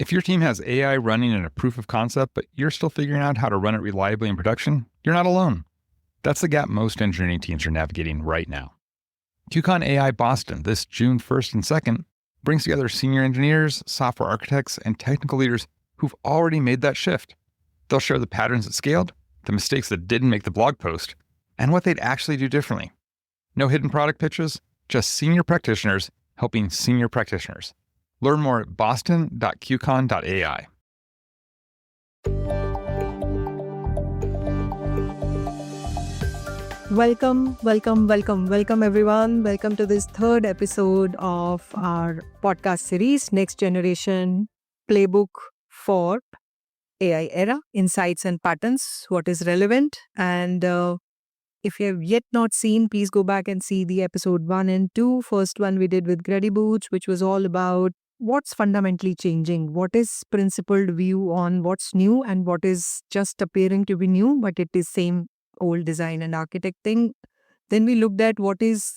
If your team has AI running in a proof of concept, but you're still figuring out how to run it reliably in production, you're not alone. That's the gap most engineering teams are navigating right now. QCon AI Boston, this June 1st and 2nd, brings together senior engineers, software architects, and technical leaders who've already made that shift. They'll share the patterns that scaled, the mistakes that didn't make the blog post, and what they'd actually do differently. No hidden product pitches, just senior practitioners helping senior practitioners. Learn more at boston.qcon.ai. Welcome everyone. Welcome to this third episode of our podcast series, Next Generation Playbook for AI Era, Insights and Patterns, what is relevant. And if you have yet not seen, please go back and see the episode 1 and 2. First one we did with Grady Booch, which was all about what's fundamentally changing, what is principled view on what's new and what is just appearing to be new, but it is same old design and architecting. Then we looked at what is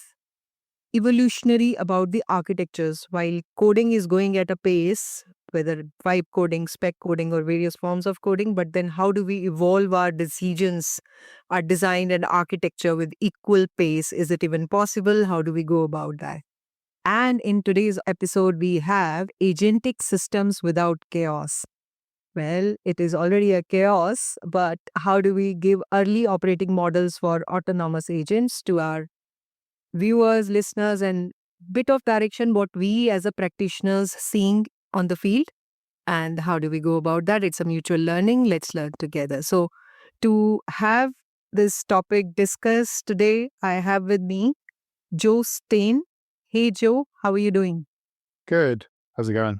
evolutionary about the architectures. While coding is going at a pace, whether vibe coding, spec coding, or various forms of coding, but then how do we evolve our decisions, our design and architecture with equal pace? Is it even possible? How do we go about that? And in today's episode, we have agentic systems without chaos. Well, it is already a chaos, but how do we give early operating models for autonomous agents to our viewers, listeners, and bit of direction what we as a practitioners seeing on the field? And how do we go about that? It's a mutual learning. Let's learn together. So to have this topic discussed today, I have with me Joe Stein. Hey, Joe, how are you doing? Good. How's it going?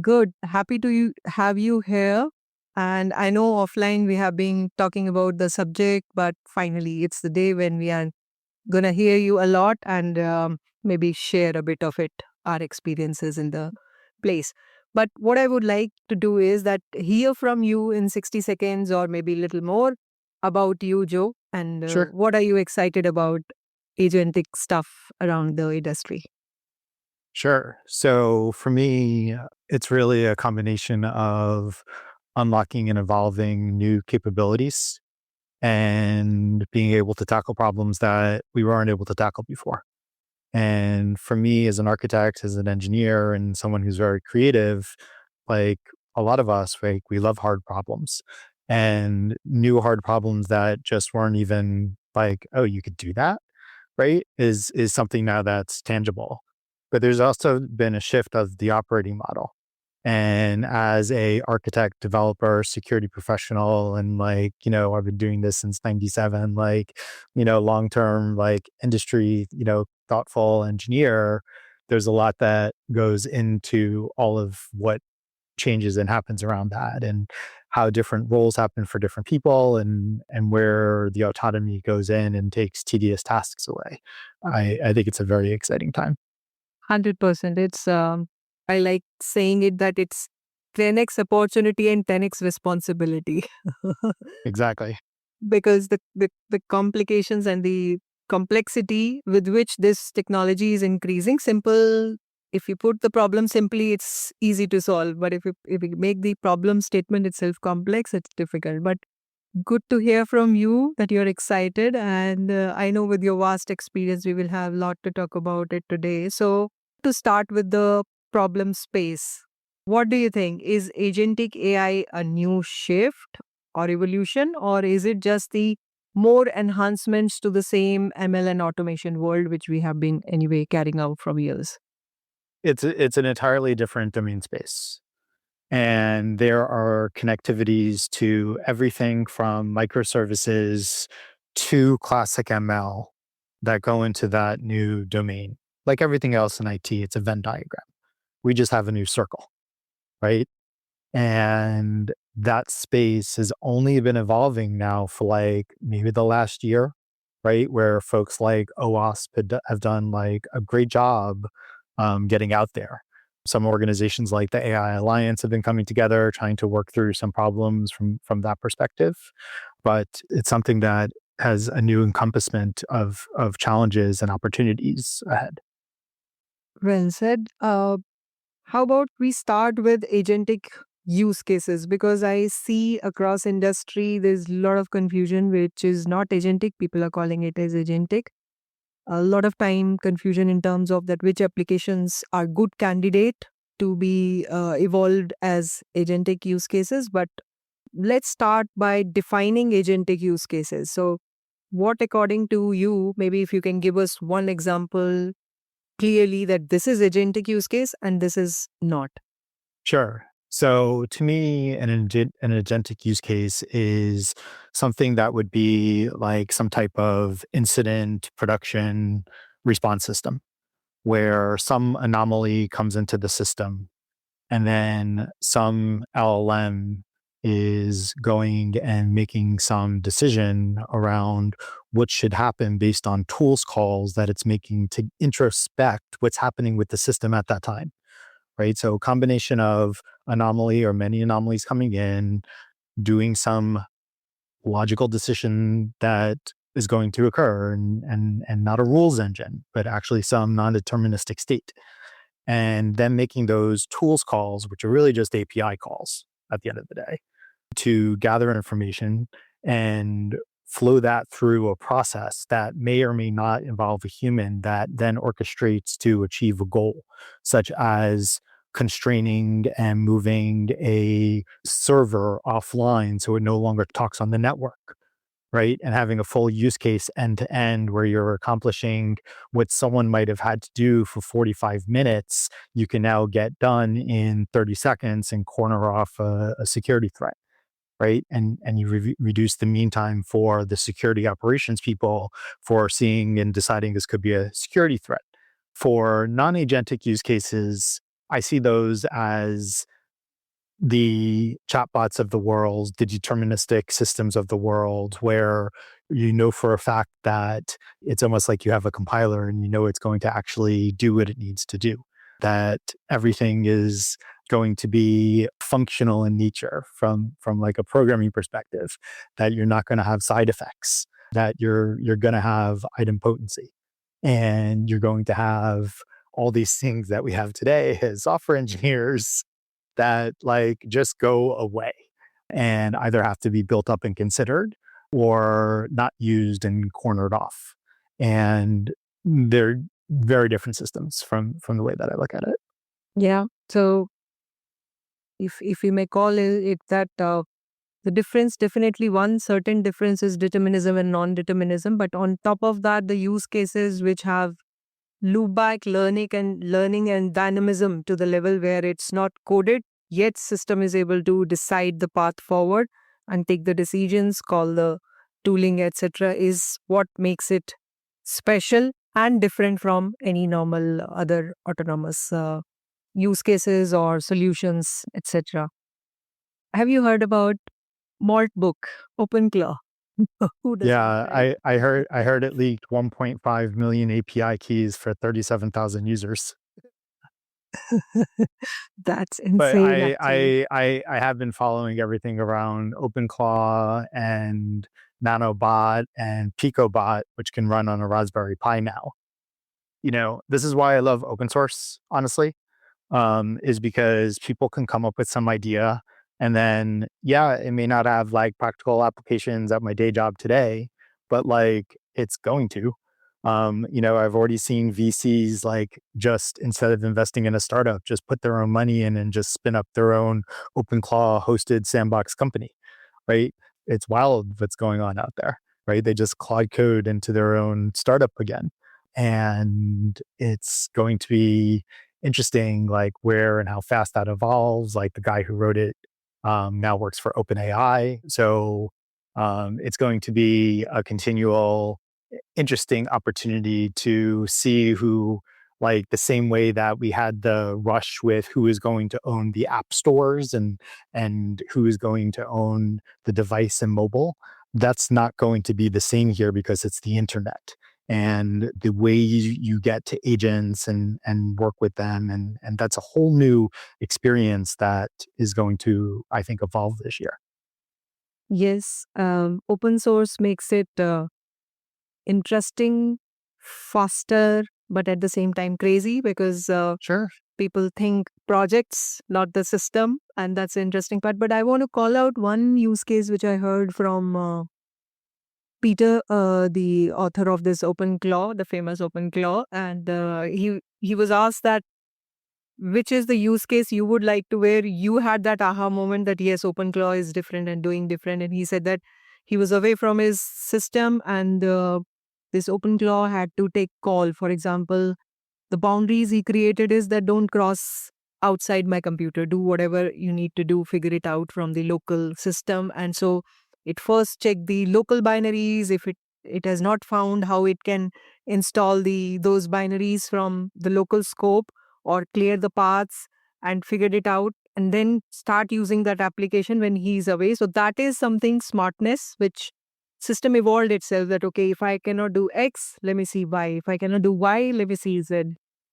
Good. Happy to have you here. And I know offline we have been talking about the subject, but finally it's the day when we are going to hear you a lot and maybe share a bit of it, our experiences in the place. But what I would like to do is that hear from you in 60 seconds or maybe a little more about you, Joe, and Sure. what are you excited about agentic stuff around the industry? Sure. So for me, it's really a combination of unlocking and evolving new capabilities and being able to tackle problems that we weren't able to tackle before. And for me, as an architect, as an engineer, and someone who's very creative, like a lot of us, like we love hard problems and new hard problems that just weren't even like, oh, you could do that, right? Is something now that's tangible. But there's also been a shift of the operating model. And as a architect, developer, security professional, and I've been doing this since 97, long-term, industry, thoughtful engineer, there's a lot that goes into all of what changes and happens around that and how different roles happen for different people and where the autonomy goes in and takes tedious tasks away. I think it's a very exciting time. 100%. It's I like saying it that it's 10x opportunity and 10x responsibility. Exactly. Because the complications and the complexity with which this technology is increasing, simple, if you put the problem simply, it's easy to solve. But if you make the problem statement itself complex, it's difficult. But good to hear from you that you're excited. And I know with your vast experience, we will have a lot to talk about it today. So to start with the problem space, what do you think? Is agentic AI a new shift or evolution, or is it just the more enhancements to the same ML and automation world, which we have been anyway carrying out from years? It's an entirely different domain space. And there are connectivities to everything from microservices to classic ML that go into that new domain. Like everything else in IT, it's a Venn diagram. We just have a new circle, right? And that space has only been evolving now for maybe the last year, right? Where folks like OWASP have done a great job getting out there. Some organizations like the AI Alliance have been coming together, trying to work through some problems from that perspective. But it's something that has a new encompassment of challenges and opportunities ahead. Well said. How about we start with agentic use cases? Because I see across industry there's a lot of confusion, which is not agentic. People are calling it as agentic. A lot of time confusion in terms of that which applications are good candidate to be evolved as agentic use cases. But let's start by defining agentic use cases. So what, according to you, maybe if you can give us one example clearly that this is agentic use case and this is not. Sure. So to me, an agentic use case is something that would be like some type of incident production response system where some anomaly comes into the system and then some LLM is going and making some decision around what should happen based on tools calls that it's making to introspect what's happening with the system at that time, right? So a combination of anomaly or many anomalies coming in, doing some logical decision that is going to occur and not a rules engine, but actually some non-deterministic state. And then making those tools calls, which are really just API calls at the end of the day, to gather information and flow that through a process that may or may not involve a human that then orchestrates to achieve a goal, such as constraining and moving a server offline so it no longer talks on the network, right? And having a full use case end to end where you're accomplishing what someone might have had to do for 45 minutes, you can now get done in 30 seconds and corner off a security threat, right? And you reduce the mean time for the security operations people for seeing and deciding this could be a security threat. For non-agentic use cases, I see those as the chatbots of the world, the deterministic systems of the world, where you know for a fact that it's almost like you have a compiler and you know it's going to actually do what it needs to do, that everything is going to be functional in nature from like a programming perspective, that you're not going to have side effects, that you're going to have idempotency, and you're going to have all these things that we have today as software engineers that like just go away and either have to be built up and considered or not used and cornered off. And they're very different systems from the way that I look at it. Yeah. So if we may call it that the difference, definitely one certain difference is determinism and non-determinism. But on top of that, the use cases which have loopback learning and dynamism to the level where it's not coded, yet system is able to decide the path forward and take the decisions, call the tooling, etc., is what makes it special and different from any normal other autonomous use cases or solutions, etc. Have you heard about Maltbook, OpenClaw? Who doesn't, Yeah, right? I heard it leaked 1.5 million API keys for 37,000 users. That's But insane, actually. I have been following everything around OpenClaw and Nanobot and PicoBot, which can run on a Raspberry Pi now. You know, this is why I love open source, honestly, is because people can come up with some idea and then, yeah, it may not have like practical applications at my day job today, but like it's going to. You know, I've already seen VCs like just instead of investing in a startup, just put their own money in and just spin up their own OpenClaw hosted sandbox company, right? It's wild what's going on out there, right? They just cloud code into their own startup again. And it's going to be interesting, like where and how fast that evolves. Like the guy who wrote it now works for OpenAI. So it's going to be a continual interesting opportunity to see who, like the same way that we had the rush with who is going to own the app stores and who is going to own the device and mobile. That's not going to be the same here because it's the internet. And the way you get to agents and work with them, and that's a whole new experience that is going to, I think, evolve this year. Yes, open source makes it interesting, faster, but at the same time crazy because Sure. People think projects, not the system. And that's the interesting part. But I want to call out one use case which I heard from Peter, the author of this OpenClaw, the famous OpenClaw. And he was asked that which is the use case you would like to where you had that aha moment that yes, OpenClaw is different and doing different. And he said that he was away from his system and this OpenClaw had to take call. For example, the boundaries he created is that don't cross outside my computer. Do whatever you need to do, figure it out from the local system. And so it first check the local binaries. If it has not found how it can install those binaries from the local scope or clear the paths and figured it out and then start using that application when he's away. So that is something smartness which system evolved itself that, okay, if I cannot do X, let me see Y. If I cannot do Y, let me see Z.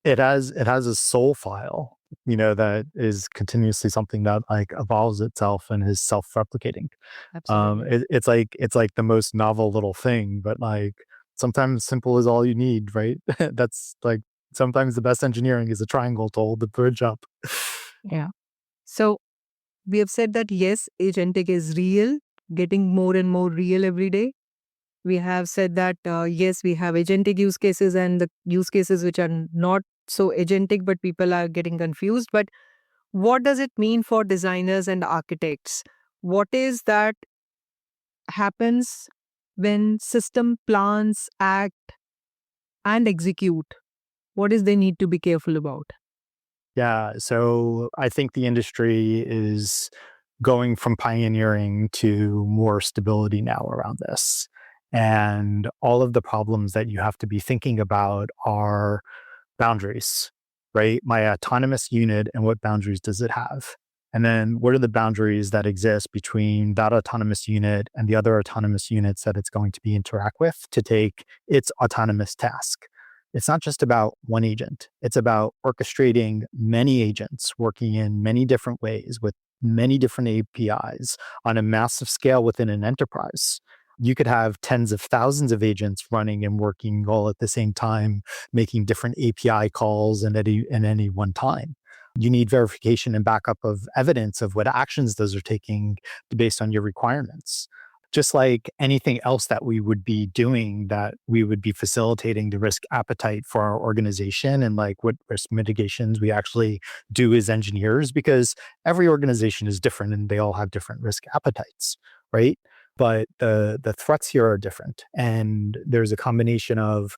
It has a soul file, that is continuously something that like evolves itself and is self-replicating. Absolutely. It's like the most novel little thing, but like sometimes simple is all you need, right? That's like sometimes the best engineering is a triangle to hold the bridge up. Yeah. So we have said that yes, agentic is real, getting more and more real every day. We have said that yes, we have agentic use cases and the use cases which are not so agentic, but people are getting confused. But what does it mean for designers and architects? What is that happens when system plans, act, and execute? What is they need to be careful about? Yeah, so I think the industry is going from pioneering to more stability now around this. And all of the problems that you have to be thinking about are boundaries, right? My autonomous unit and what boundaries does it have? And then what are the boundaries that exist between that autonomous unit and the other autonomous units that it's going to be interact with to take its autonomous task? It's not just about one agent. It's about orchestrating many agents working in many different ways with many different APIs on a massive scale within an enterprise. You could have tens of thousands of agents running and working all at the same time, making different API calls at any one time. You need verification and backup of evidence of what actions those are taking based on your requirements. Just like anything else that we would be doing, that we would be facilitating the risk appetite for our organization and like what risk mitigations we actually do as engineers, because every organization is different and they all have different risk appetites, right? But the threats here are different. And there's a combination of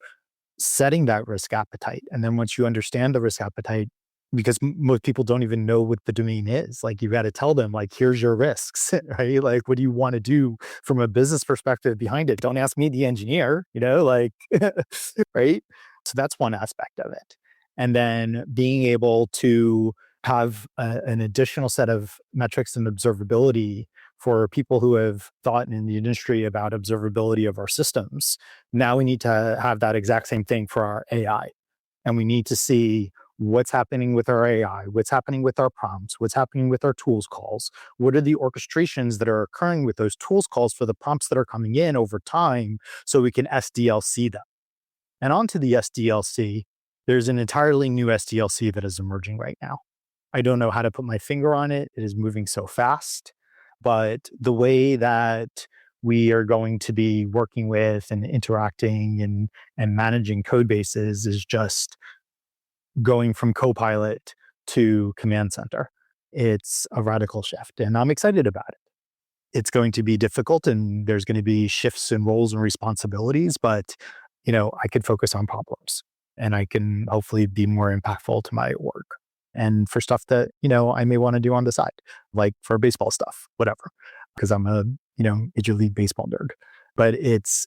setting that risk appetite. And then once you understand the risk appetite, because most people don't even know what the domain is. Like you got to tell them, like, here's your risks, right? Like, what do you want to do from a business perspective behind it? Don't ask me, the engineer, like, right? So that's one aspect of it. And then being able to have an additional set of metrics and observability for people who have thought in the industry about observability of our systems. Now we need to have that exact same thing for our AI. And we need to see what's happening with our AI, what's happening with our prompts, what's happening with our tools calls, what are the orchestrations that are occurring with those tools calls for the prompts that are coming in over time so we can SDLC them. And onto the SDLC, there's an entirely new SDLC that is emerging right now. I don't know how to put my finger on it. It is moving so fast. But the way that we are going to be working with and interacting and managing code bases is just going from Copilot to Command Center. It's a radical shift, and I'm excited about it. It's going to be difficult, and there's going to be shifts in roles and responsibilities, but I could focus on problems, and I can hopefully be more impactful to my org. And for stuff that I may want to do on the side, like for baseball stuff, whatever, because I'm a major league baseball nerd. But it's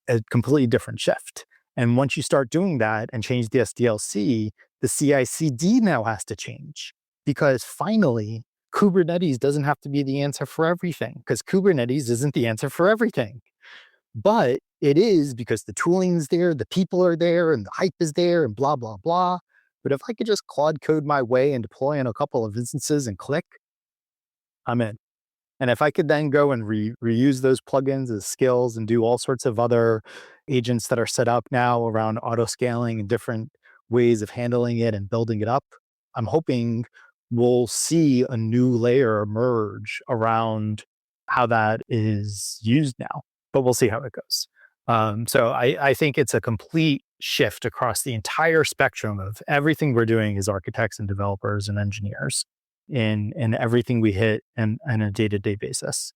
a completely different shift. And once you start doing that and change the SDLC, the CI/CD now has to change, because finally Kubernetes doesn't have to be the answer for everything, because Kubernetes isn't the answer for everything. But it is, because the tooling's there, the people are there, and the hype is there, and blah, blah, blah. But if I could just Claude code my way and deploy in a couple of instances and click, I'm in. And if I could then go and reuse those plugins as skills and do all sorts of other agents that are set up now around auto scaling and different ways of handling it and building it up, I'm hoping we'll see a new layer emerge around how that is used now, but we'll see how it goes. So I think it's a complete shift across the entire spectrum of everything we're doing as architects and developers and engineers in everything we hit on a day-to-day basis.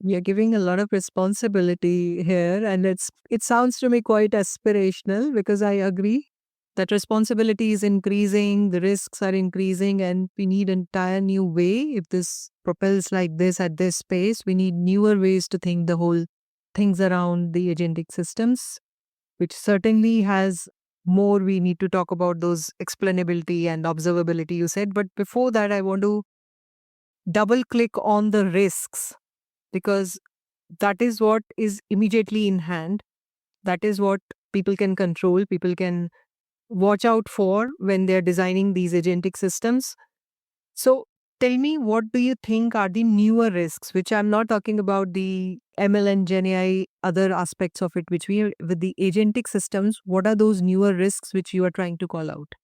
You're giving a lot of responsibility here, and it sounds to me quite aspirational, because I agree that responsibility is increasing, the risks are increasing, and we need an entire new way. If this propels like this at this pace, we need newer ways to think the whole things around the agentic systems, which certainly has more. We need to talk about those explainability and observability you said. But before that, I want to double click on the risks, because that is what is immediately in hand. That is what people can control, people can watch out for when they're designing these agentic systems. So tell me, what do you think are the newer risks, which I'm not talking about the ML and Gen AI, other aspects of it, which we with the agentic systems, what are those newer risks which you are trying to call out?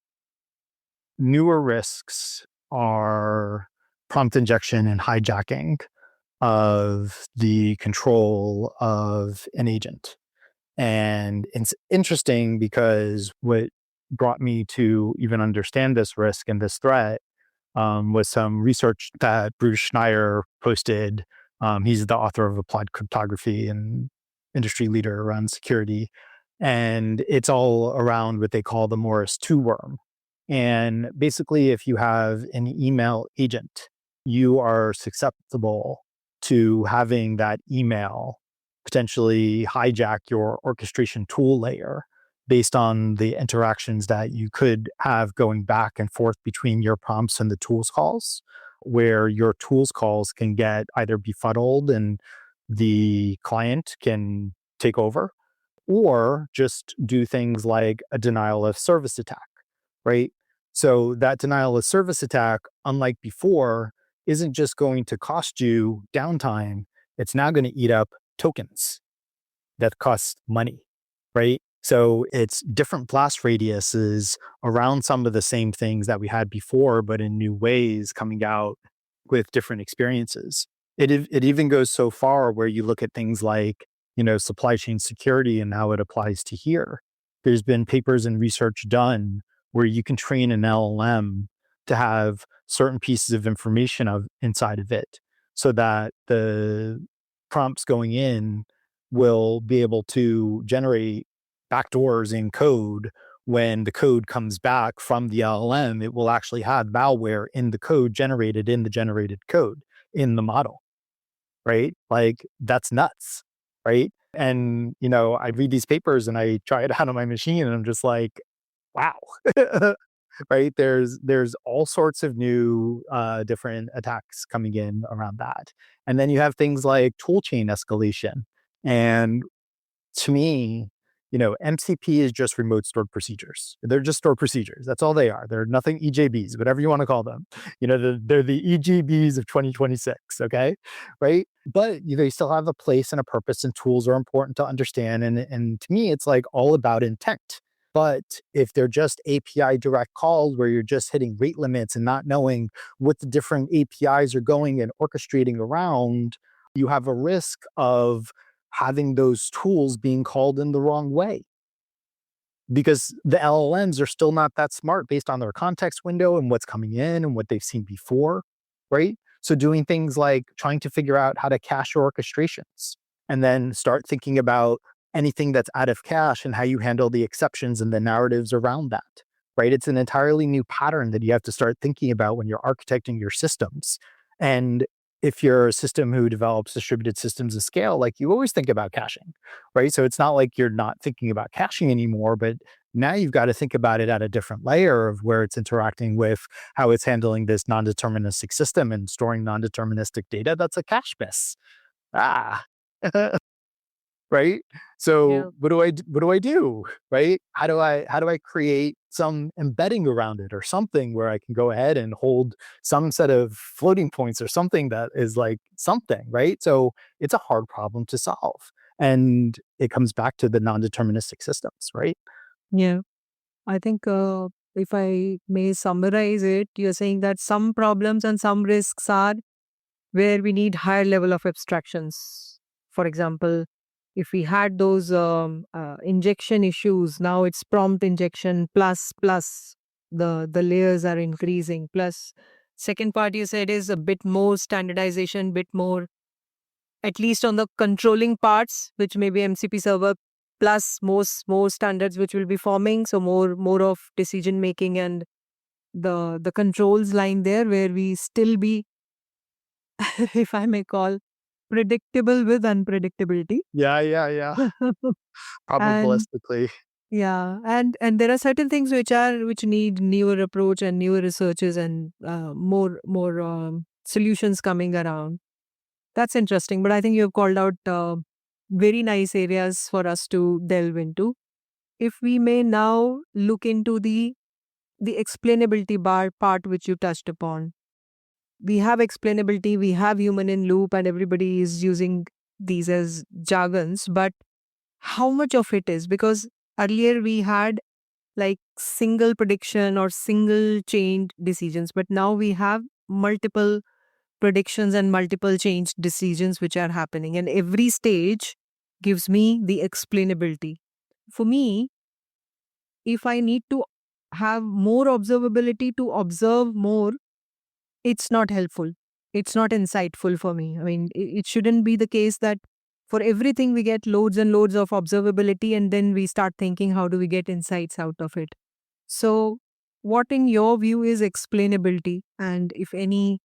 Newer risks are prompt injection and hijacking of the control of an agent. And it's interesting because what brought me to even understand this risk and this threat was some research that Bruce Schneier posted. He's the author of Applied Cryptography and industry leader around security. And it's all around what they call the Morris 2 worm. And basically, if you have an email agent, you are susceptible to having that email potentially hijack your orchestration tool layer based on the interactions that you could have going back and forth between your prompts and the tools calls, where your tools calls can get either befuddled and the client can take over, or just do things like a denial of service attack, right? So that denial of service attack, unlike before, isn't just going to cost you downtime, it's now going to eat up tokens that cost money, right? So it's different blast radiuses around some of the same things that we had before, but in new ways coming out with different experiences. It even goes so far where you look at things like, supply chain security and how it applies to here. There's been papers and research done where you can train an LLM to have certain pieces of information inside of it so that the prompts going in will be able to generate backdoors in code. When the code comes back from the LLM, it will actually have malware in the code generated in the generated code in the model, right? Like, that's nuts, right? And, I read these papers and I try it out on my machine and I'm just like, wow. Right? There's all sorts of new different attacks coming in around that. And then you have things like toolchain escalation. And to me, MCP is just remote stored procedures. They're just stored procedures. That's all they are. They're nothing EJBs, whatever you want to call them. They're the EJBs of 2026, okay? Right? But they still have a place and a purpose, and tools are important to understand. And to me, it's like all about intent. But if they're just API direct calls where you're just hitting rate limits and not knowing what the different APIs are going and orchestrating around, you have a risk of having those tools being called in the wrong way, because the LLMs are still not that smart based on their context window and what's coming in and what they've seen before, right? So doing things like trying to figure out how to cache your orchestrations and then start thinking about anything that's out of cache and how you handle the exceptions and the narratives around that, right? It's an entirely new pattern that you have to start thinking about when you're architecting your systems. And if you're a system who develops distributed systems of scale, like, you always think about caching, right? So it's not like you're not thinking about caching anymore, but now you've got to think about it at a different layer of where it's interacting with how it's handling this non-deterministic system and storing non-deterministic data. That's a cache miss. Ah, right? Yeah. So what do I do? Right? How do I create some embedding around it or something where I can go ahead and hold some set of floating points or something that is like something, right? So it's a hard problem to solve. And it comes back to the non-deterministic systems, right? Yeah. I think if I may summarize it, you're saying that some problems and some risks are where we need higher level of abstractions. For example, if we had those injection issues, now it's prompt injection plus the layers are increasing. Plus, second part you said is a bit more standardization, bit more, at least on the controlling parts, which may be MCP server plus more standards which will be forming. So more of decision making and the controls line there where we still be, if I may call, predictable with unpredictability. Yeah. And Probabilistically. yeah, and there are certain things which need newer approach and newer researches and more solutions coming around. That's interesting, but I think you have called out very nice areas for us to delve into. If we may now look into the explainability part which you touched upon. We have explainability, we have human in loop, and everybody is using these as jargons, but how much of it is? Because earlier we had like single prediction or single change decisions, but now we have multiple predictions and multiple change decisions which are happening, and every stage gives me the explainability. For me, if I need to have more observability to observe more, it's not helpful. It's not insightful for me. I mean, it shouldn't be the case that for everything we get loads and loads of observability and then we start thinking, how do we get insights out of it? So, what in your view is explainability? And if any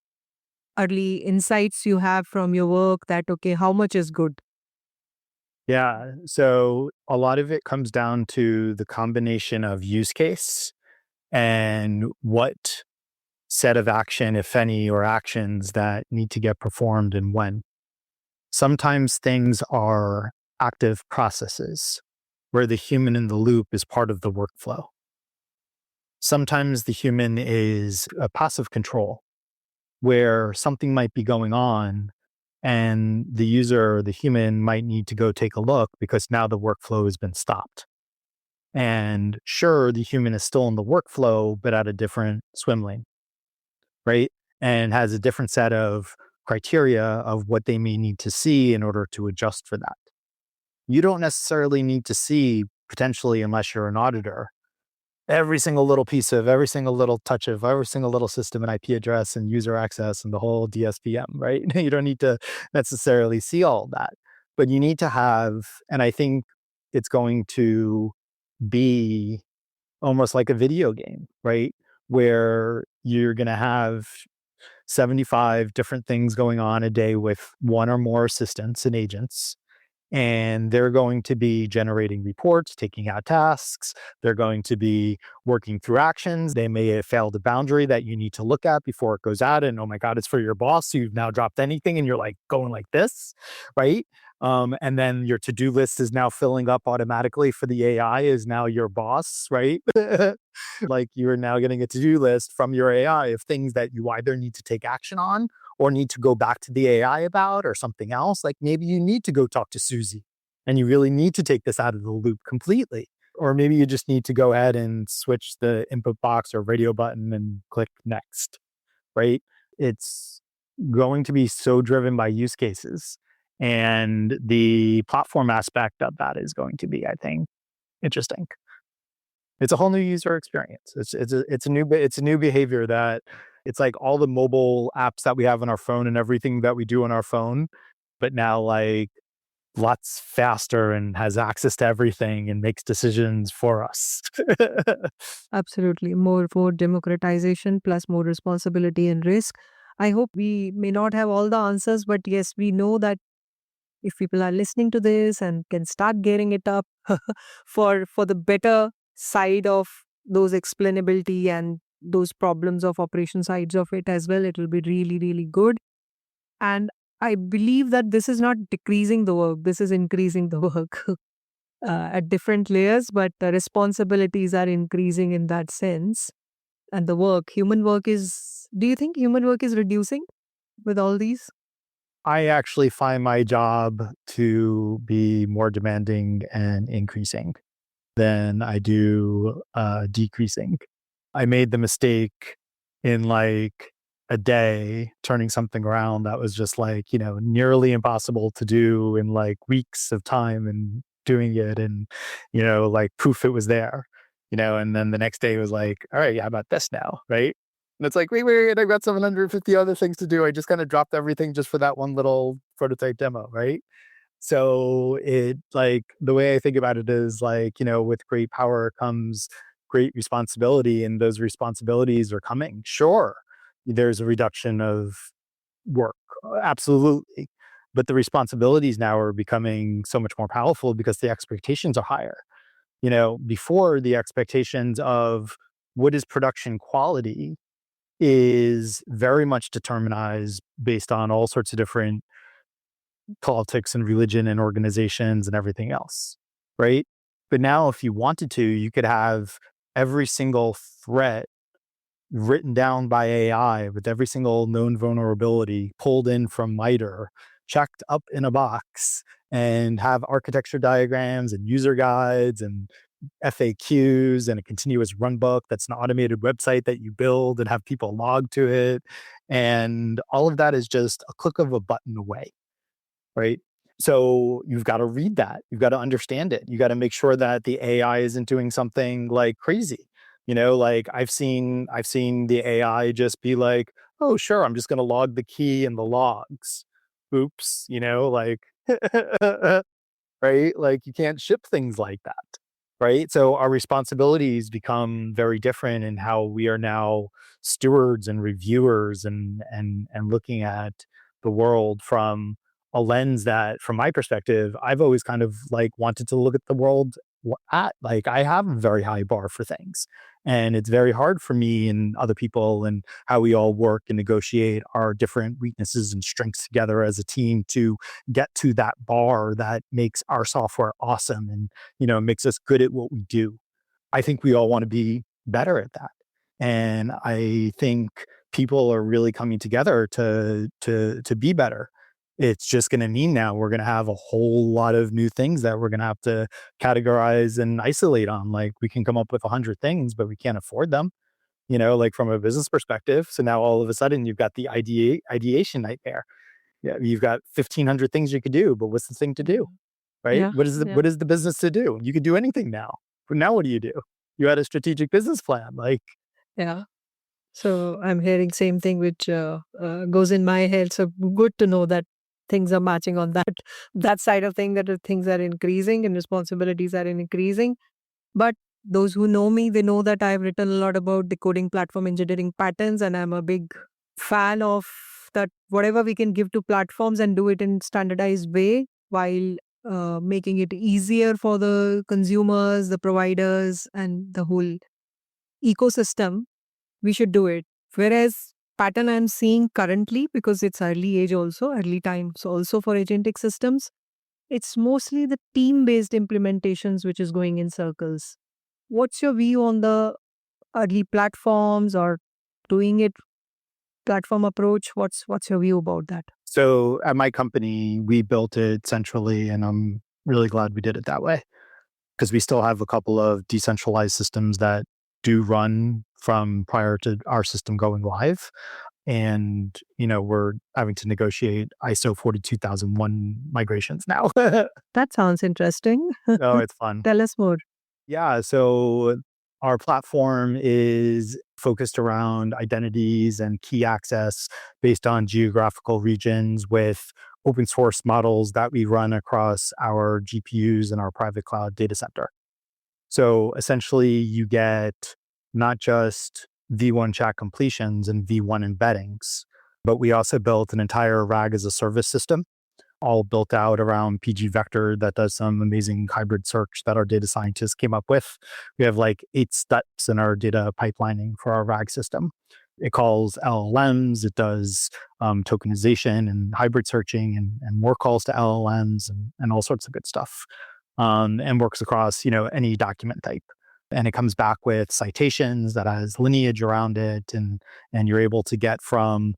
early insights you have from your work that, okay, how much is good? Yeah. So a lot of it comes down to the combination of use case and what set of action, if any, or actions that need to get performed and when. Sometimes things are active processes where the human in the loop is part of the workflow. Sometimes the human is a passive control where something might be going on and the user, the human, might need to go take a look because now the workflow has been stopped. And sure, the human is still in the workflow, but at a different swim lane, right? And has a different set of criteria of what they may need to see in order to adjust for that. You don't necessarily need to see, potentially, unless you're an auditor, every single little piece of every single little touch of every single little system and IP address and user access and the whole DSPM, right? You don't need to necessarily see all of that, but you need to have, and I think it's going to be almost like a video game, right? Where you're going to have 75 different things going on a day with one or more assistants and agents. And they're going to be generating reports, taking out tasks. They're going to be working through actions. They may have failed a boundary that you need to look at before it goes out. And oh my God, it's for your boss. So you've now dropped anything and you're like going like this, right? And then your to-do list is now filling up automatically for the AI is now your boss, right? Like you're now getting a to-do list from your AI of things that you either need to take action on or need to go back to the AI about or something else. Like maybe you need to go talk to Susie and you really need to take this out of the loop completely. Or maybe you just need to go ahead and switch the input box or radio button and click next, right? It's going to be so driven by use cases. And the platform aspect of that is going to be, I think, interesting. It's a whole new user experience. It's a new behavior that it's like all the mobile apps that we have on our phone and everything that we do on our phone, but now like lots faster and has access to everything and makes decisions for us. Absolutely. More democratization plus more responsibility and risk. I hope we may not have all the answers, but yes, we know that if people are listening to this and can start gearing it up for the better side of those explainability and those problems of operation sides of it as well, it will be really, really good. And I believe that this is not decreasing the work, this is increasing the work at different layers, but the responsibilities are increasing in that sense. And the work, human work is, do you think human work is reducing with all these? I actually find my job to be more demanding and increasing than I do decreasing. I made the mistake in like a day turning something around that was just like, nearly impossible to do in like weeks of time and doing it. And, like poof, it was there, and then the next day was like, all right, how about this now? Right. And it's like, wait, I've got 750 other things to do. I just kind of dropped everything just for that one little prototype demo. Right. So it like the way I think about it is like, with great power comes great responsibility, and those responsibilities are coming. Sure, there's a reduction of work, absolutely. But the responsibilities now are becoming so much more powerful because the expectations are higher. Before the expectations of what is production quality is very much determinized based on all sorts of different politics and religion and organizations and everything else, right? But now, if you wanted to, you could have every single threat written down by AI with every single known vulnerability pulled in from MITRE, checked up in a box, and have architecture diagrams and user guides and FAQs and a continuous run book that's an automated website that you build and have people log to it. And all of that is just a click of a button away, right? So you've got to read that. You've got to understand it. You got to make sure that the AI isn't doing something like crazy. Like I've seen the AI just be like, oh, sure, I'm just going to log the key in the logs. Oops, like, right? Like you can't ship things like that, right? So our responsibilities become very different in how we are now stewards and reviewers and looking at the world from a lens that, from my perspective, I've always kind of like wanted to look at the world at. Like I have a very high bar for things, and it's very hard for me and other people and how we all work and negotiate our different weaknesses and strengths together as a team to get to that bar that makes our software awesome and makes us good at what we do. I think we all want to be better at that, and I think people are really coming together to be better. It's just going to mean now we're going to have a whole lot of new things that we're going to have to categorize and isolate on. Like we can come up with 100 things, but we can't afford them, like from a business perspective. So now all of a sudden you've got the ideation nightmare. Yeah, you've got 1,500 things you could do, but what's the thing to do, right? Yeah. What is the business to do? You could do anything now. But now what do? You had a strategic business plan, like. Yeah. So I'm hearing same thing which goes in my head. So good to know that things are matching on that side of thing, that things are increasing and responsibilities are increasing. But those who know me, they know that I've written a lot about decoding platform engineering patterns, and I'm a big fan of that. Whatever we can give to platforms and do it in standardized way while making it easier for the consumers, the providers, and the whole ecosystem, we should do it. Whereas pattern I'm seeing currently, because it's early times also for agentic systems, it's mostly the team-based implementations which is going in circles. What's your view on the early platforms or doing it platform approach? What's your view about that? So at my company, we built it centrally, and I'm really glad we did it that way because we still have a couple of decentralized systems that do run from prior to our system going live. And, we're having to negotiate ISO 42001 migrations now. That sounds interesting. Oh, it's fun. Tell us more. Yeah. So our platform is focused around identities and key access based on geographical regions with open source models that we run across our GPUs and our private cloud data center. So essentially you get not just V1 chat completions and V1 embeddings, but we also built an entire RAG as a service system, all built out around PG Vector that does some amazing hybrid search that our data scientists came up with. We have like 8 steps in our data pipelining for our RAG system. It calls LLMs, it does tokenization and hybrid searching and more calls to LLMs and all sorts of good stuff. And works across, any document type. And it comes back with citations that has lineage around it. And you're able to get from,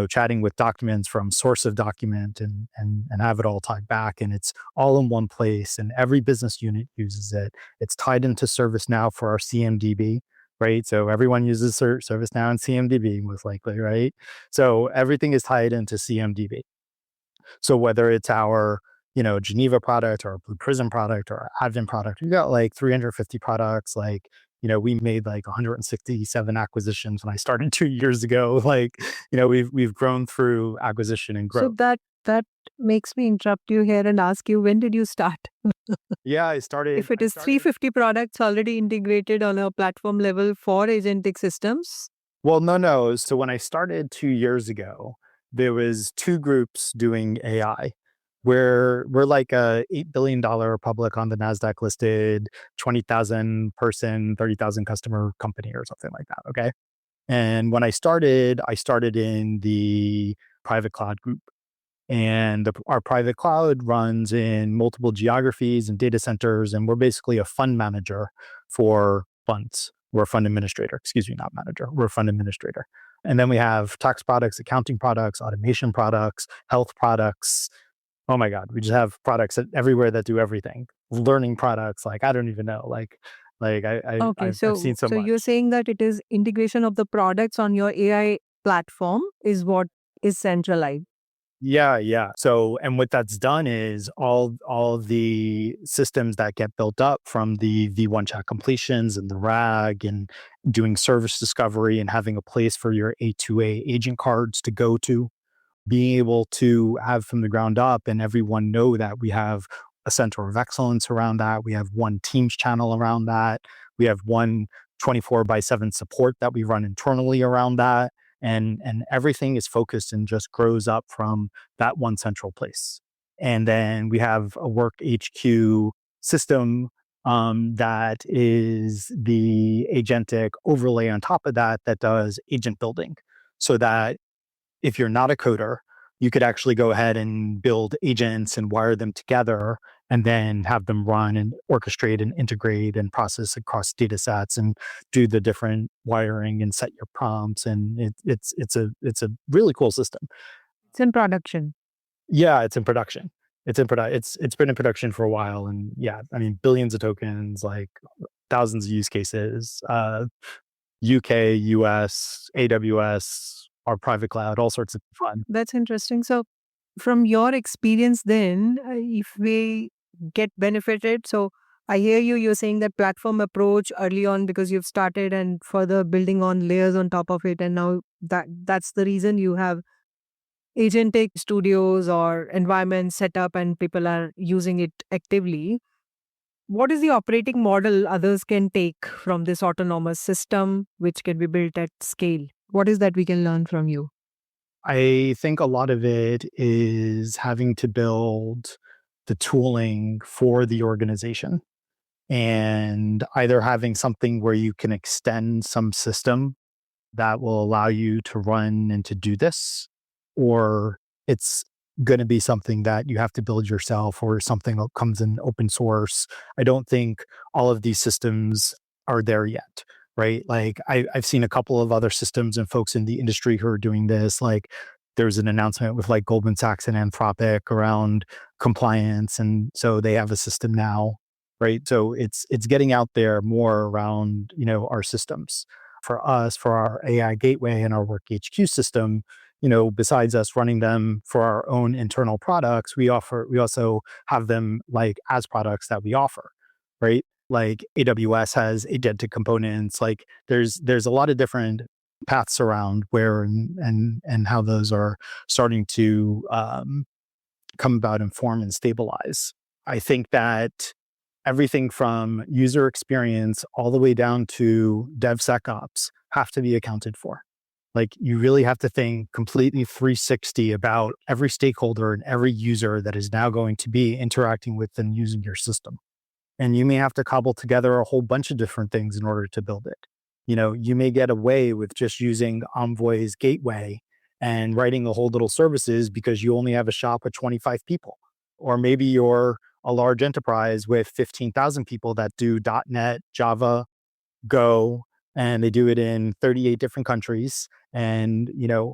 chatting with documents from source of document and have it all tied back. And it's all in one place. And every business unit uses it. It's tied into ServiceNow for our CMDB. right? So everyone uses ServiceNow and CMDB most likely, right? So everything is tied into CMDB. So whether it's our, Geneva product or Blue Prism product or Advent product, we got like 350 products. Like, we made like 167 acquisitions when I started 2 years ago. Like, we've grown through acquisition and So growth. that makes me interrupt you here and ask you, when did you start? Yeah, I started. If it is 350 products already integrated on a platform level for agentic systems. Well, no. So when I started 2 years ago, there was two groups doing AI. We're like a $8 billion public on the Nasdaq listed 20,000 person, 30,000 customer company or something like that. Okay. And when I started in the private cloud group. And our private cloud runs in multiple geographies and data centers. And we're basically a fund manager for funds. We're a fund administrator, excuse me, not manager. We're a fund administrator. And then we have tax products, accounting products, automation products, health products. Oh my God, we just have products everywhere that do everything. Learning products, like I don't even know. Okay, I've seen so so you're much. saying that it is integration of the products on your AI platform is what is centralized. Yeah. So, and what that's done is all the systems that get built up from the V1 chat completions and the RAG and doing service discovery and having a place for your A2A agent cards to go to, being able to have from the ground up and everyone know that we have a center of excellence around that. We have one Teams channel around that. We have one 24/7 support that we run internally around that. And everything is focused and just grows up from that one central place. And then we have a work HQ system that is the agentic overlay on top of that that does agent building so that if you're not a coder, you could actually go ahead and build agents and wire them together and then have them run and orchestrate and integrate and process across data sets and do the different wiring and set your prompts. And it's a really cool system. It's in production. Yeah, it's in production. It's been in production for a while. And yeah, I mean, billions of tokens, like thousands of use cases, UK, US, AWS, our private cloud, all sorts of fun. That's interesting. So from your experience then, if we get benefited, so I hear you're saying that platform approach early on because you've started and further building on layers on top of it. And now that's the reason you have agentic studios or environments set up and people are using it actively. What is the operating model others can take from this autonomous system, which can be built at scale? What is that we can learn from you? I think a lot of it is having to build the tooling for the organization and either having something where you can extend some system that will allow you to run and to do this, or it's going to be something that you have to build yourself or something that comes in open source. I don't think all of these systems are there yet, right? Like I've seen a couple of other systems and folks in the industry who are doing this. Like there's an announcement with like Goldman Sachs and Anthropic around compliance. And so they have a system now, right? So it's getting out there more around, our systems. For us, for our AI gateway and our Work HQ system, besides us running them for our own internal products, we also have them like as products that we offer, right? Like AWS has agentic components. Like there's a lot of different paths around where and how those are starting to come about and form and stabilize. I think that everything from user experience all the way down to DevSecOps have to be accounted for. Like you really have to think completely 360 about every stakeholder and every user that is now going to be interacting with and using your system. And you may have to cobble together a whole bunch of different things in order to build it. You may get away with just using Envoy's gateway and writing a whole little services because you only have a shop with 25 people. Or maybe you're a large enterprise with 15,000 people that do .NET, Java, Go, and they do it in 38 different countries. And,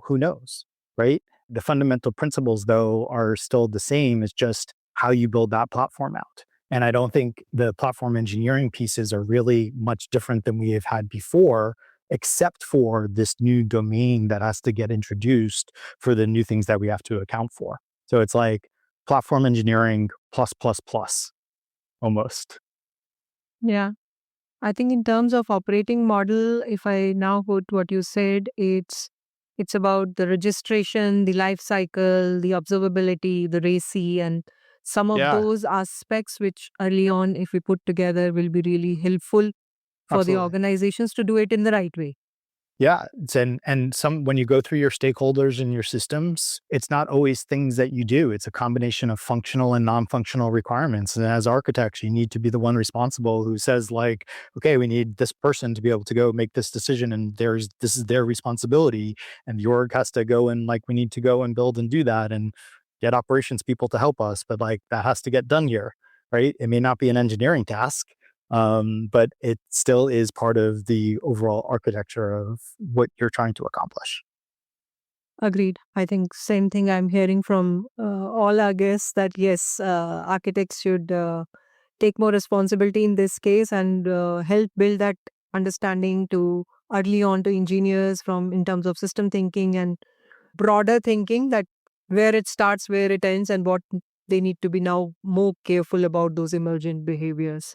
who knows, right? The fundamental principles, though, are still the same. It's just how you build that platform out. And I don't think the platform engineering pieces are really much different than we have had before, except for this new domain that has to get introduced for the new things that we have to account for. So it's like platform engineering plus, plus, plus, almost. Yeah. I think in terms of operating model, if I now quote what you said, it's about the registration, the life cycle, the observability, the RACI, and some of Yeah, those aspects which early on, if we put together, will be really helpful for the absolutely. organizations to do it in the right way. Yeah, and some when you go through your stakeholders and your systems, it's not always things that you do. It's a combination of functional and non-functional requirements. And as architects, you need to be the one responsible who says like, okay, we need this person to be able to go make this decision, and this is their responsibility. And the org has to go and like we need to go and build and do that and get operations people to help us. But like that has to get done here, right? It may not be an engineering task, but it still is part of the overall architecture of what you're trying to accomplish. Agreed. I think same thing I'm hearing from all our guests that yes, architects should take more responsibility in this case and help build that understanding to early on to engineers from in terms of system thinking and broader thinking that where it starts, where it ends, and what they need to be now more careful about those emergent behaviors.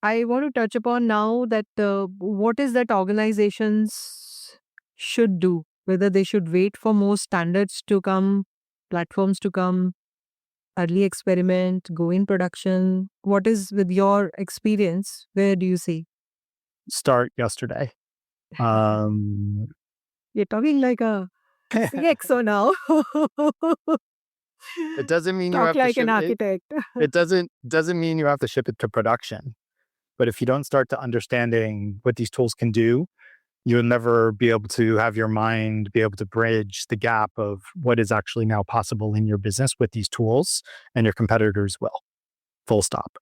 I want to touch upon now that what is that organizations should do, whether they should wait for more standards to come, platforms to come, early experiment, go in production. What is with your experience? Where do you see? Start yesterday. Um, You're talking like a it CXO now. doesn't mean you Talk have to like an ship it. architect. It doesn't mean you have to ship it to production. But if you don't start to understanding what these tools can do, you'll never be able to have your mind be able to bridge the gap of what is actually now possible in your business with these tools, and your competitors will. Full stop.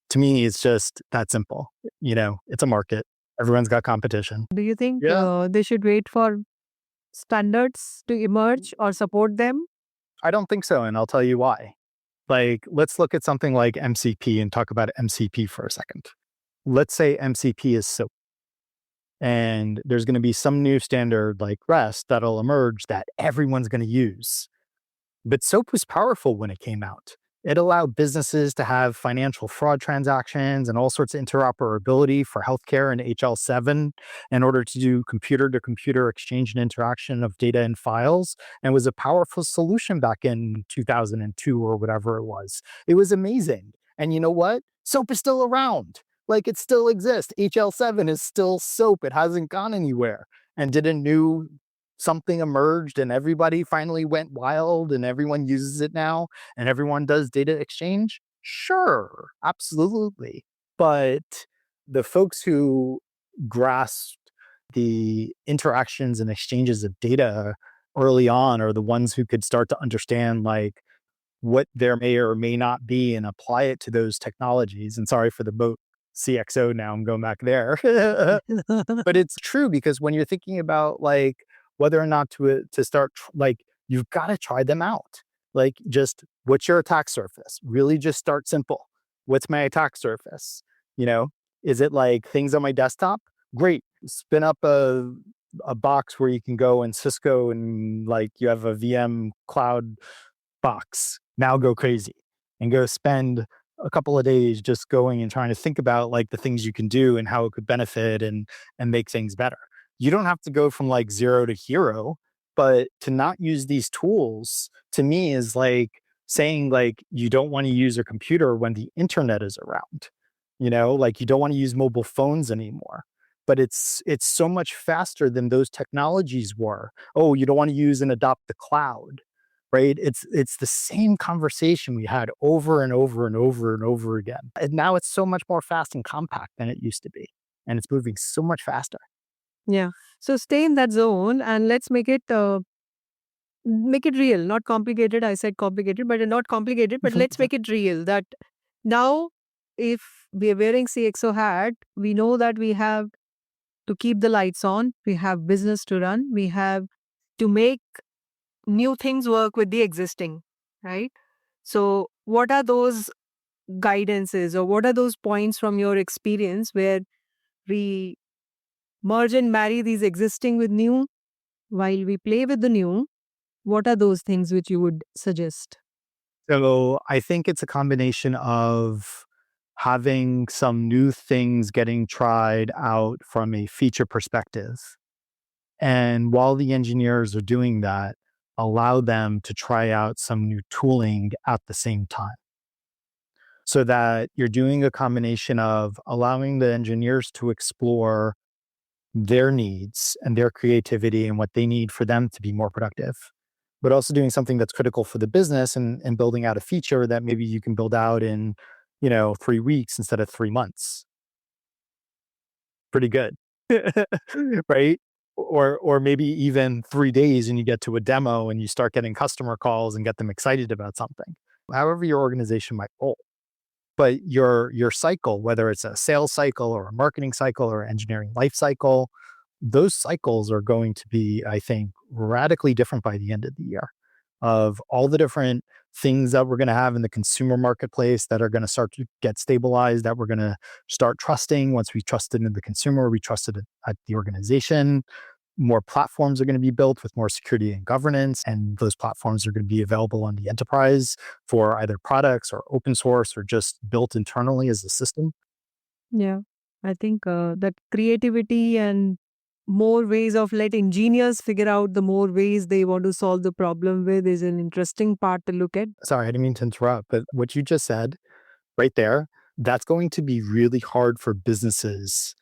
To me, it's just that simple. It's a market. Everyone's got competition. Do you think Yeah. they should wait for standards to emerge or support them? I don't think so. And I'll tell you why. Like, let's look at something like MCP and talk about MCP for a second. Let's say MCP is SOAP, and there's going to be some new standard like REST that'll emerge that everyone's going to use. But SOAP was powerful when it came out. It allowed businesses to have financial fraud transactions and all sorts of interoperability for healthcare and HL7 in order to do computer to computer exchange and interaction of data and files, and was a powerful solution back in 2002 or whatever it was. It was amazing. And you know what? SOAP is still around. Like it still exists. HL7 is still SOAP. It hasn't gone anywhere. And did a new something emerged and everybody finally went wild and everyone uses it now and everyone does data exchange? Sure, absolutely. But the folks who grasped the interactions and exchanges of data early on are the ones who could start to understand like what there may or may not be and apply it to those technologies. And sorry for the boat CXO now, I'm going back there. But it's true because when you're thinking about like whether or not to start like you've got to try them out. Like just what's your attack surface? Really just start simple. What's my attack surface? You know, is it like things on my desktop? Great. Spin up a box where you can go and Cisco and like you have a VM cloud box. Now go crazy and go spend a couple of days just going and trying to think about like the things you can do and how it could benefit and make things better. You don't have to go from like 0 to hero, but to not use these tools to me is like saying like you don't want to use a computer when the internet is around. Like you don't want to use mobile phones anymore. But it's so much faster than those technologies were. Oh, you don't want to use and adopt the cloud, right? It's the same conversation we had over and over and over and over again. And now it's so much more fast and compact than it used to be. And it's moving so much faster. Yeah. So stay in that zone and let's make it real, not complicated. I said complicated, but not complicated, but let's make it real that now if we are wearing CXO hat, we know that we have to keep the lights on, we have business to run, we have to make new things work with the existing, right? So what are those guidance is, or what are those points from your experience where we merge and marry these existing with new while we play with the new? What are those things which you would suggest? So I think it's a combination of having some new things getting tried out from a feature perspective. And while the engineers are doing that, allow them to try out some new tooling at the same time. So that you're doing a combination of allowing the engineers to explore their needs and their creativity and what they need for them to be more productive, but also doing something that's critical for the business and building out a feature that maybe you can build out in, 3 weeks instead of 3 months. Pretty good. Right? Or maybe even 3 days and you get to a demo and you start getting customer calls and get them excited about something. However your organization might roll. But your cycle, whether it's a sales cycle or a marketing cycle or engineering life cycle, those cycles are going to be, I think, radically different by the end of the year, of all the different things that we're going to have in the consumer marketplace that are going to start to get stabilized, that we're going to start trusting. Once we trusted in the consumer, we trusted it at the organization. More platforms are going to be built with more security and governance, and those platforms are going to be available on the enterprise for either products or open source or just built internally as a system. Yeah, I think that creativity and more ways of let engineers figure out the more ways they want to solve the problem with is an interesting part to look at. Sorry, I didn't mean to interrupt, but what you just said right there, that's going to be really hard for businesses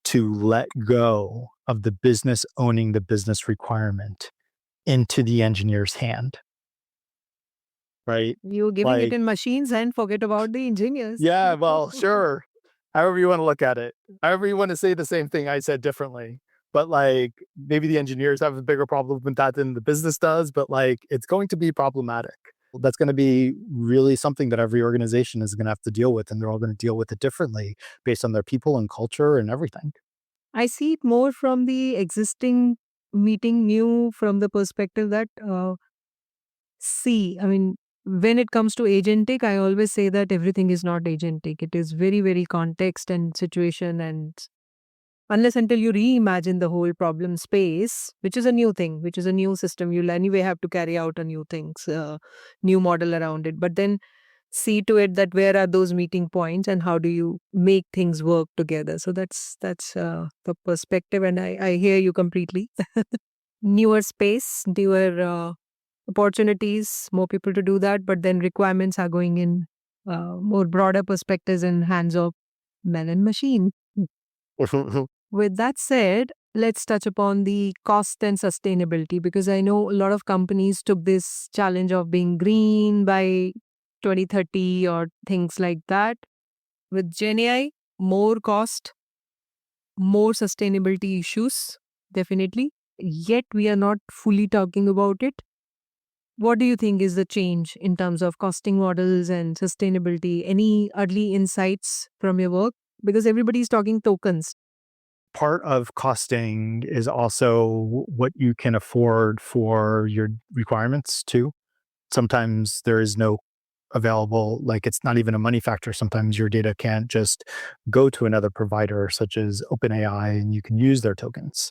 to let go of the business owning the business requirement into the engineer's hand, right? You're giving it Like, in machines and forget about the engineers. yeah, well, sure. However you want to look at it. However you want to say the same thing I said differently. But like maybe the engineers have a bigger problem with that than the business does, but like it's going to be problematic. That's going to be really something that every organization is going to have to deal with, and they're all going to deal with it differently based on their people and culture and everything. I see it more from the existing meeting new from the perspective that, I mean, when it comes to agentic, I always say that everything is not agentic. It is very, very context and situation, and unless until you reimagine the whole problem space, which is a new thing, which is a new system, you'll anyway have to carry out a new things, new model around it. But then see to it that where are those meeting points and how do you make things work together. So that's the perspective, and I hear you completely. Newer space, newer opportunities, more people to do that, but then requirements are going in more broader perspectives in hands of man and machine. With that said, let's touch upon the cost and sustainability, because I know a lot of companies took this challenge of being green by 2030 or things like that. With Gen AI, more cost, more sustainability issues, definitely. Yet we are not fully talking about it. What do you think is the change in terms of costing models and sustainability? Any early insights from your work? Because everybody is talking tokens. Part of costing is also what you can afford for your requirements too. Sometimes there is no available, like it's not even a money factor. Sometimes your data can't just go to another provider such as OpenAI and you can use their tokens.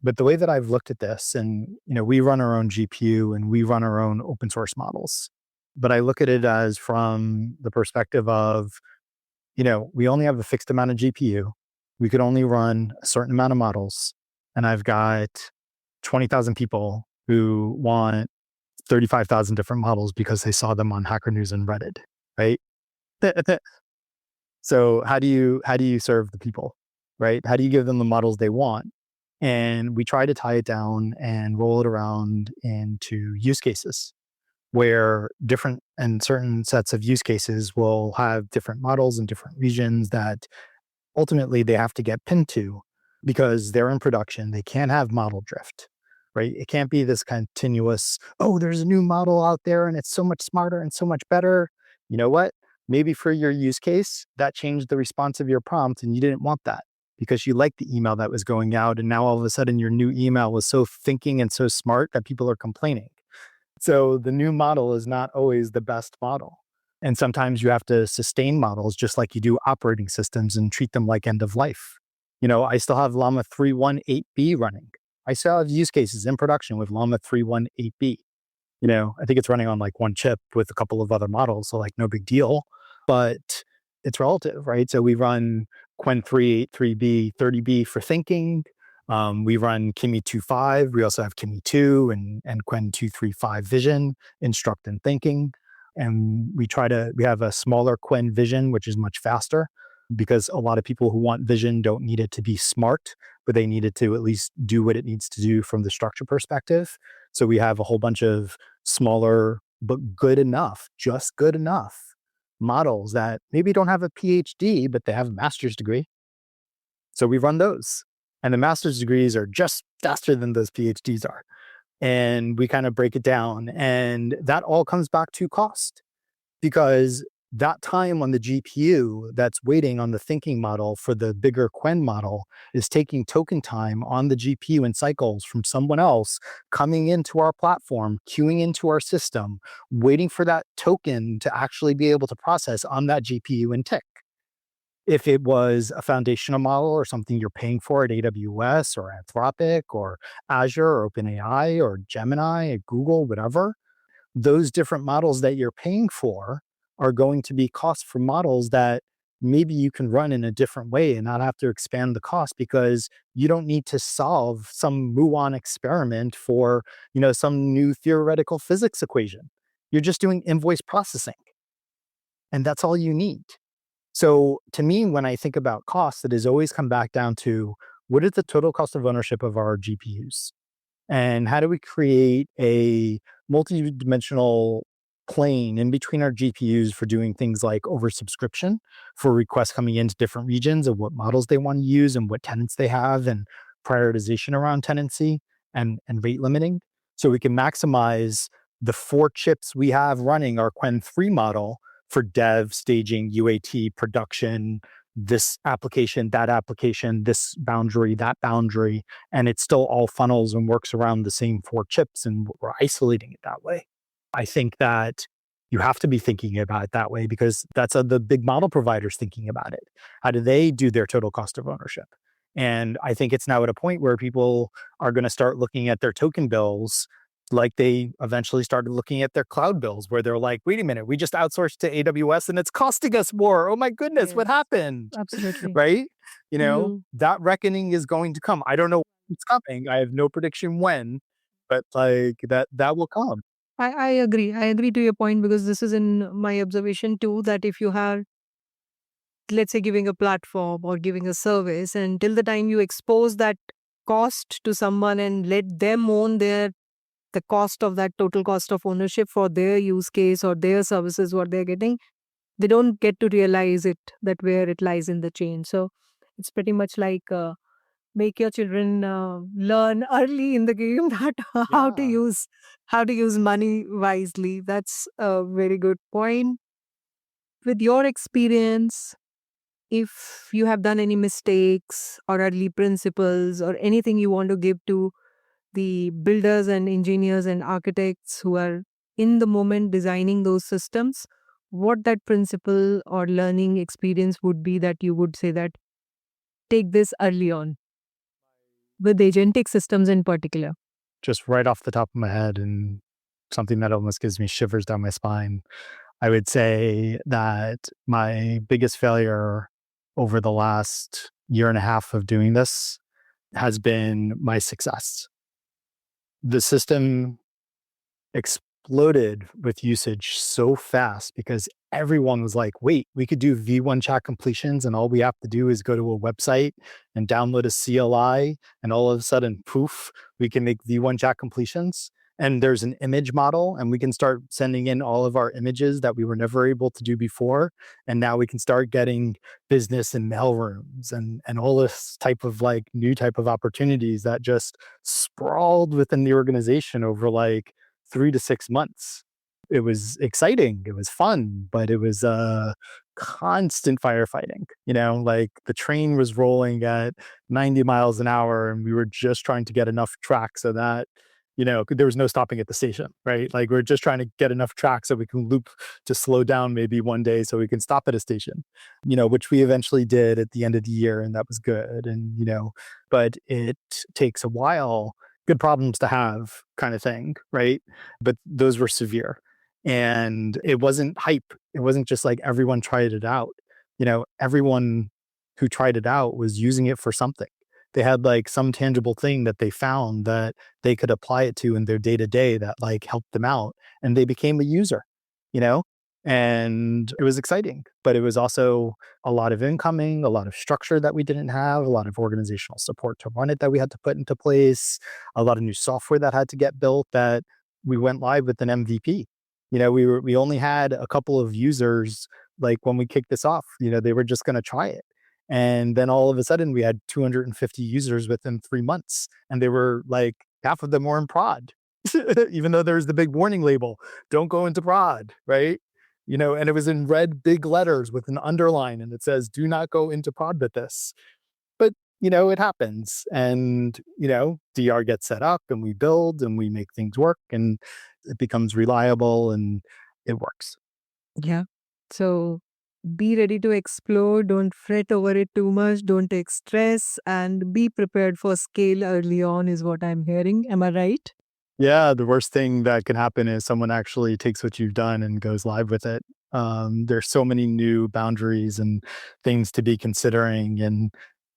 But the way that I've looked at this, and we run our own GPU and we run our own open source models, but I look at it as from the perspective of, we only have a fixed amount of GPU. We could only run a certain amount of models. And I've got 20,000 people who want 35,000 different models because they saw them on Hacker News and Reddit, right? So how do you serve the people, right? How do you give them the models they want? And we try to tie it down and roll it around into use cases where different and certain sets of use cases will have different models in different regions that ultimately they have to get pinned to because they're in production. They can't have model drift, right? It can't be this continuous, oh, there's a new model out there and it's so much smarter and so much better. You know what? Maybe for your use case, that changed the response of your prompt and you didn't want that because you liked the email that was going out. And now all of a sudden your new email was so thinking and so smart that people are complaining. So the new model is not always the best model. And sometimes you have to sustain models just like you do operating systems and treat them like end of life. I still have Llama 318B running. I still have use cases in production with Llama 318B. I think it's running on like one chip with a couple of other models, so like no big deal, but it's relative, right? So we run Qwen 383B, 30B for thinking. We run Kimi 2.5. We also have Kimi 2 and Qwen 2.3.5 vision, instruct and thinking. And we have a smaller Qwen vision, which is much faster because a lot of people who want vision don't need it to be smart, but they need it to at least do what it needs to do from the structure perspective. So we have a whole bunch of smaller, but good enough, just good enough models that maybe don't have a PhD, but they have a master's degree. So we run those. And the master's degrees are just faster than those PhDs are. And we kind of break it down. And that all comes back to cost, because that time on the GPU that's waiting on the thinking model for the bigger Qwen model is taking token time on the GPU and cycles from someone else coming into our platform, queuing into our system, waiting for that token to actually be able to process on that GPU and tick. If it was a foundational model or something you're paying for at AWS or Anthropic or Azure or OpenAI or Gemini, Google, whatever, those different models that you're paying for are going to be costs for models that maybe you can run in a different way and not have to expand the cost, because you don't need to solve some muon experiment for, some new theoretical physics equation. You're just doing invoice processing, and that's all you need. So to me, when I think about costs, it has always come back down to what is the total cost of ownership of our GPUs? And how do we create a multi-dimensional plane in between our GPUs for doing things like oversubscription for requests coming into different regions of what models they want to use and what tenants they have, and prioritization around tenancy and rate limiting. So we can maximize the 4 chips we have running our Qwen 3 model for dev, staging, UAT, production, this application, this boundary, that boundary, and it still all funnels and works around the same 4 chips, and we're isolating it that way. I think that you have to be thinking about it that way, because that's the big model providers thinking about it. How do they do their total cost of ownership? And I think it's now at a point where people are going to start looking at their token bills like they eventually started looking at their cloud bills, where they're like, wait a minute, we just outsourced to AWS and it's costing us more. Oh my goodness, what happened? Absolutely. Right? That reckoning is going to come. I don't know when it's coming. I have no prediction when, but like that will come. I agree. I agree to your point, because this is in my observation too, that if you have, let's say, giving a platform or giving a service, and till the time you expose that cost to someone and let them own the cost of that total cost of ownership for their use case or their services, what they're getting, they don't get to realize it, that where it lies in the chain. So it's pretty much like make your children learn early in the game that Yeah. how to use money wisely. That's a very good point. With your experience, if you have done any mistakes or early principles or anything you want to give to the builders and engineers and architects who are in the moment designing those systems, what that principle or learning experience would be that you would say that take this early on with agentic systems in particular? Just right off the top of my head, and something that almost gives me shivers down my spine, I would say that my biggest failure over the last year and a half of doing this has been my success. The system exploded with usage so fast because everyone was like, wait, we could do V1 chat completions, and all we have to do is go to a website and download a CLI, and all of a sudden, poof, we can make V1 chat completions. And there's an image model, and we can start sending in all of our images that we were never able to do before. And now we can start getting business and mail rooms and all this type of like new type of opportunities that just sprawled within the organization over like 3 to 6 months. It was exciting. It was fun, but it was constant firefighting. Like the train was rolling at 90 miles an hour, and we were just trying to get enough track so that There was no stopping at the station, right? Like we're just trying to get enough track so we can loop to slow down maybe one day so we can stop at a station, which we eventually did at the end of the year. And that was good. And, but it takes a while, good problems to have kind of thing, right? But those were severe. And it wasn't hype. It wasn't just like everyone tried it out. Everyone who tried it out was using it for something. They had like some tangible thing that they found that they could apply it to in their day to day that like helped them out. And they became a user, and it was exciting, but it was also a lot of incoming, a lot of structure that we didn't have, a lot of organizational support to run it that we had to put into place, a lot of new software that had to get built that we went live with an MVP. We only had a couple of users like when we kicked this off, they were just going to try it. And then all of a sudden we had 250 users within 3 months. And they were like, half of them were in prod, even though there's the big warning label, don't go into prod, right? And it was in red big letters with an underline and it says, do not go into prod with this. But, it happens. And, DR gets set up and we build and we make things work and it becomes reliable and it works. Yeah. So be ready to explore. Don't fret over it too much. Don't take stress and be prepared for scale early on, is what I'm hearing. Am I right? Yeah, the worst thing that can happen is someone actually takes what you've done and goes live with it. There's so many new boundaries and things to be considering. And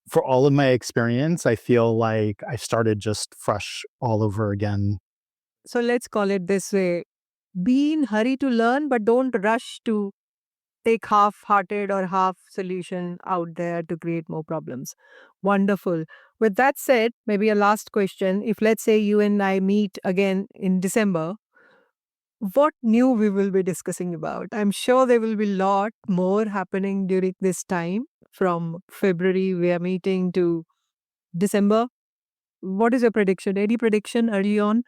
for all of my experience, I feel like I started just fresh all over again. So let's call it this way. Be in hurry to learn, but don't rush to take half-hearted or half solution out there to create more problems. Wonderful. With that said, maybe a last question. If let's say you and I meet again in December, what new we will be discussing about? I'm sure there will be a lot more happening during this time. From February, we are meeting to December. What is your prediction? Any prediction early on?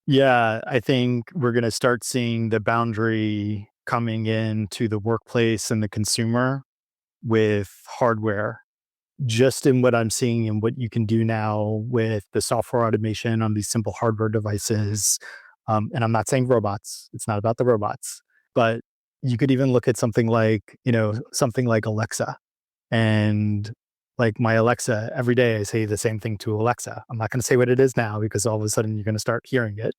Yeah, I think we're going to start seeing the boundary coming into the workplace and the consumer with hardware, just in what I'm seeing and what you can do now with the software automation on these simple hardware devices. And I'm not saying robots, it's not about the robots, but you could even look at something like, something like Alexa. And like my Alexa, every day I say the same thing to Alexa. I'm not going to say what it is now because all of a sudden you're going to start hearing it,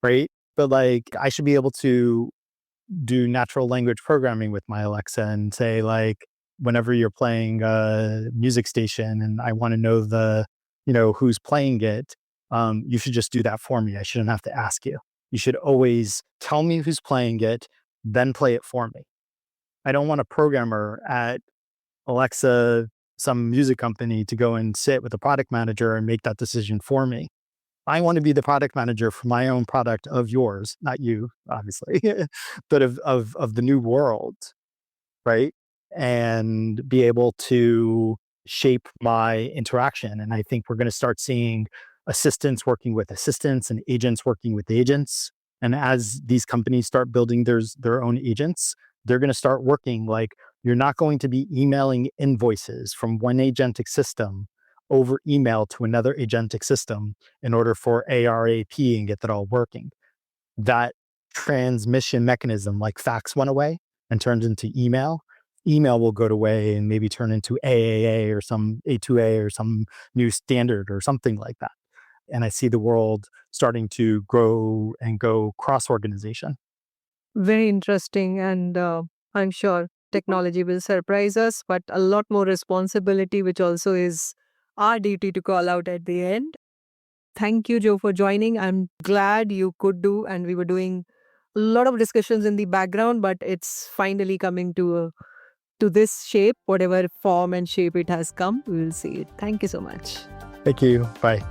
right? But like I should be able to do natural language programming with my Alexa and say like, whenever you're playing a music station and I want to know who's playing it, you should just do that for me. I shouldn't have to ask you. You should always tell me who's playing it, then play it for me. I don't want a programmer at Alexa, some music company, to go and sit with a product manager and make that decision for me. I want to be the product manager for my own product of yours, not you, obviously, but of the new world, right? And be able to shape my interaction. And I think we're going to start seeing assistants working with assistants and agents working with agents. And as these companies start building their own agents, they're going to start working like you're not going to be emailing invoices from one agentic system over email to another agentic system in order for ARAP and get that all working. That transmission mechanism, like fax went away and turned into email. Email will go away and maybe turn into AAA or some A2A or some new standard or something like that. And I see the world starting to grow and go cross-organization. Very interesting. And I'm sure technology will surprise us, but a lot more responsibility, which also is our duty to call out at the end. Thank you, Joe, for joining. I'm glad you could do, and we were doing a lot of discussions in the background, but it's finally coming to this shape, whatever form and shape it has come. We will see it. Thank you so much. Thank you. Bye.